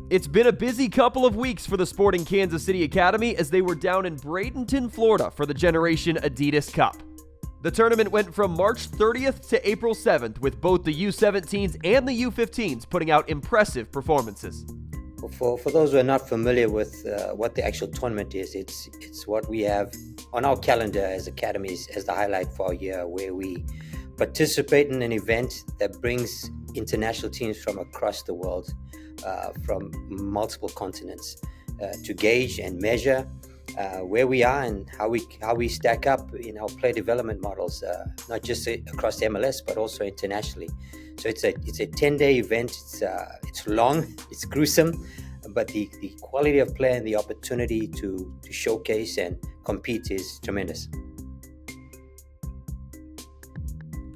It's been a busy couple of weeks for the Sporting Kansas City Academy as they were down in Bradenton, Florida for the Generation Adidas Cup. The tournament went from March 30th to April 7th with both the U17s and the U15s putting out impressive performances. For those who are not familiar with what the actual tournament is, it's what we have on our calendar as academies as the highlight for our year, where we participate in an event that brings international teams from across the world, from multiple continents, to gauge and measure where we are and how we stack up in our player development models, not just across MLS but also internationally. So it's a 10-day event. It's long, it's gruesome, but the quality of play and the opportunity to showcase and compete is tremendous.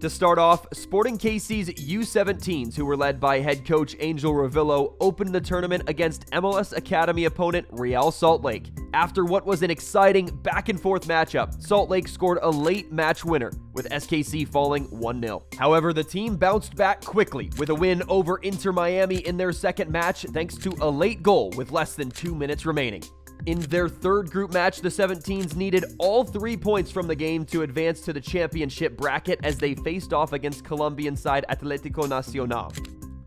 To start off, Sporting KC's U17s, who were led by head coach Angel Ravillo, opened the tournament against MLS Academy opponent Real Salt Lake. After what was an exciting back-and-forth matchup, Salt Lake scored a late match winner, with SKC falling 1-0. However, the team bounced back quickly with a win over Inter Miami in their second match thanks to a late goal with less than 2 minutes remaining. In their third group match, the 17s needed all 3 points from the game to advance to the championship bracket as they faced off against Colombian side Atlético Nacional.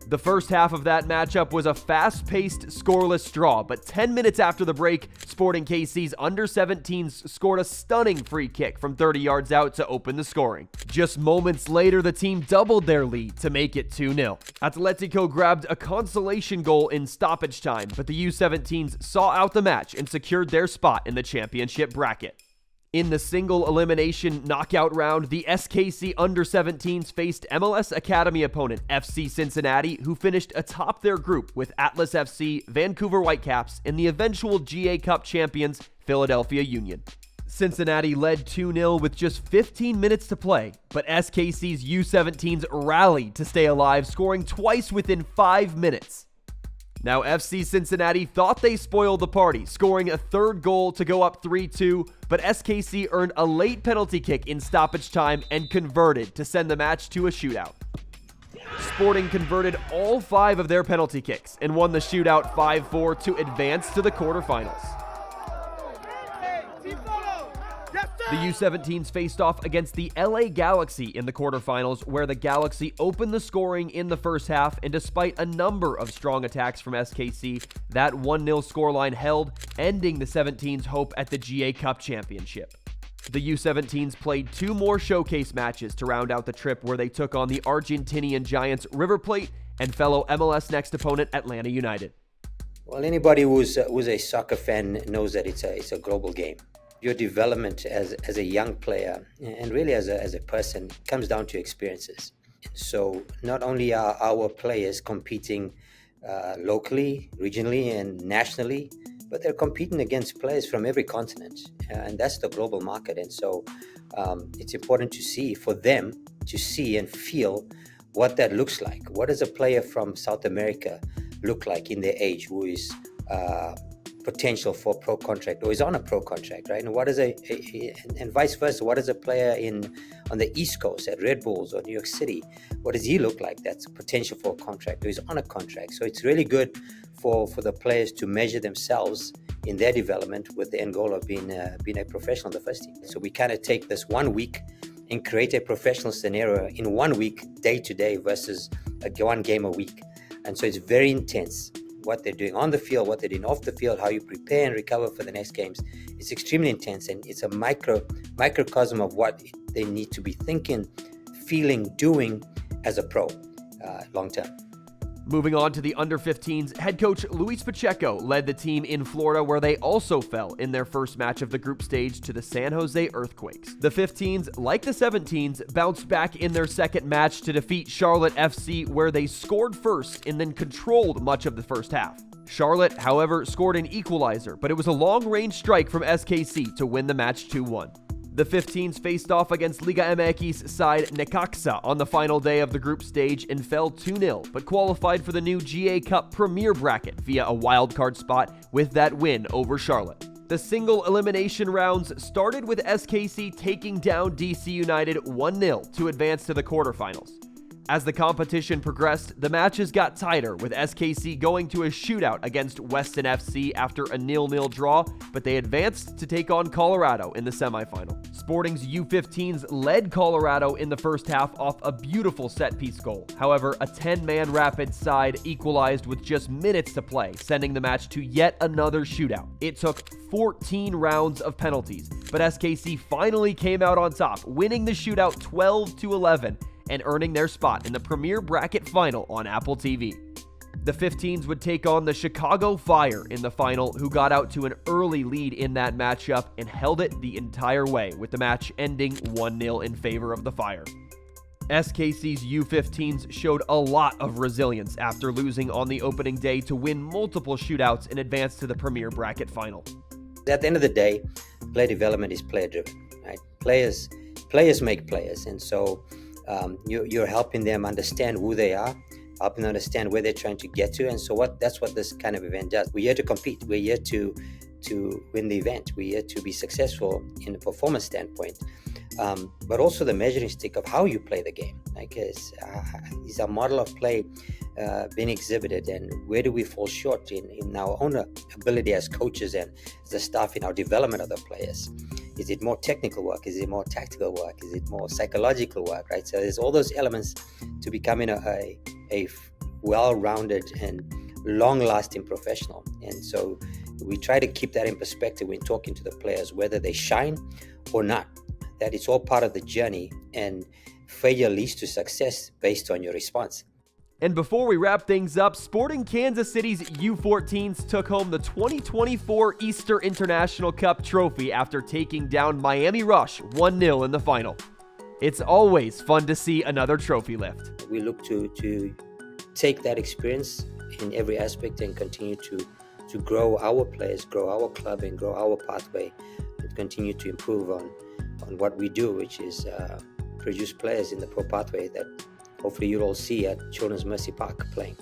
The first half of that matchup was a fast-paced, scoreless draw, but 10 minutes after the break, Sporting KC's under-17s scored a stunning free kick from 30 yards out to open the scoring. Just moments later, the team doubled their lead to make it 2-0. Atletico grabbed a consolation goal in stoppage time, but the U17s saw out the match and secured their spot in the championship bracket. In the single elimination knockout round, the SKC under-17s faced MLS Academy opponent FC Cincinnati, who finished atop their group with Atlas FC, Vancouver Whitecaps, and the eventual GA Cup champions, Philadelphia Union. Cincinnati led 2-0 with just 15 minutes to play, but SKC's U17s rallied to stay alive, scoring twice within 5 minutes. Now, FC Cincinnati thought they spoiled the party, scoring a third goal to go up 3-2, but SKC earned a late penalty kick in stoppage time and converted to send the match to a shootout. Sporting converted all 5 of their penalty kicks and won the shootout 5-4 to advance to the quarterfinals. The U17s faced off against the LA Galaxy in the quarterfinals, where the Galaxy opened the scoring in the first half, and despite a number of strong attacks from SKC, that 1-0 scoreline held, ending the 17s' hope at the GA Cup championship. The U17s played 2 more showcase matches to round out the trip, where they took on the Argentinian giants River Plate and fellow MLS next opponent Atlanta United. Well, anybody who's a soccer fan knows that it's a global game. Your development as a young player and really as a person comes down to experiences. So not only are our players competing locally, regionally, and nationally, but they're competing against players from every continent, and that's the global market. And so it's important for them to see and feel what that looks like. What does a player from South America look like in their age who is potential for a pro contract or is on a pro contract, right? And what is and vice versa, what is a player on the East Coast at Red Bulls or New York City? What does he look like that's potential for a contract or is on a contract? So it's really good for the players to measure themselves in their development with the end goal of being a professional in the first team. So we kind of take this 1 week and create a professional scenario in 1 week, day to day, versus one game a week. And so it's very intense. What they're doing on the field, what they're doing off the field, how you prepare and recover for the next games. It's extremely intense, and it's a microcosm of what they need to be thinking, feeling, doing as a pro long term. Moving on to the under-15s, head coach Luis Pacheco led the team in Florida, where they also fell in their first match of the group stage to the San Jose Earthquakes. The 15s, like the 17s, bounced back in their second match to defeat Charlotte FC, where they scored first and then controlled much of the first half. Charlotte, however, scored an equalizer, but it was a long-range strike from SKC to win the match 2-1. The 15s faced off against Liga MX side Necaxa on the final day of the group stage and fell 2-0, but qualified for the new GA Cup Premier bracket via a wildcard spot with that win over Charlotte. The single elimination rounds started with SKC taking down DC United 1-0 to advance to the quarterfinals. As the competition progressed, the matches got tighter, with SKC going to a shootout against Weston FC after a 0-0 draw, but they advanced to take on Colorado in the semifinal. Sporting's U15s led Colorado in the first half off a beautiful set-piece goal. However, a 10-man Rapids side equalized with just minutes to play, sending the match to yet another shootout. It took 14 rounds of penalties, but SKC finally came out on top, winning the shootout 12-11 and earning their spot in the Premier Bracket Final on Apple TV. The 15s would take on the Chicago Fire in the final, who got out to an early lead in that matchup and held it the entire way, with the match ending 1-0 in favor of the Fire. SKC's U15s showed a lot of resilience after losing on the opening day to win multiple shootouts and advance to the Premier Bracket Final. At the end of the day, player development is player-driven, right? Players make players, and so you're helping them understand who they are, helping them understand where they're trying to get to, and so that's what this kind of event does. We're here to compete. We're here to win the event. We're here to be successful in a performance standpoint, but also the measuring stick of how you play the game. Like, is our model of play being exhibited, and where do we fall short in our own ability as coaches and as the staff in our development of the players? Is it more technical work? Is it more tactical work? Is it more psychological work, right? So there's all those elements to becoming a well-rounded and long-lasting professional. And so we try to keep that in perspective when talking to the players, whether they shine or not, that it's all part of the journey, and failure leads to success based on your response. And before we wrap things up, Sporting Kansas City's U14s took home the 2024 Easter International Cup trophy after taking down Miami Rush 1-0 in the final. It's always fun to see another trophy lift. We look to take that experience in every aspect and continue to grow our players, grow our club, and grow our pathway, and continue to improve on what we do, which is produce players in the pro pathway that hopefully you'll all see at Children's Mercy Park playing.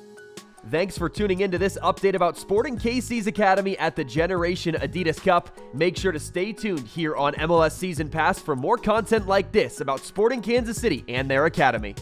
Thanks for tuning in to this update about Sporting KC's Academy at the Generation Adidas Cup. Make sure to stay tuned here on MLS Season Pass for more content like this about Sporting Kansas City and their academy.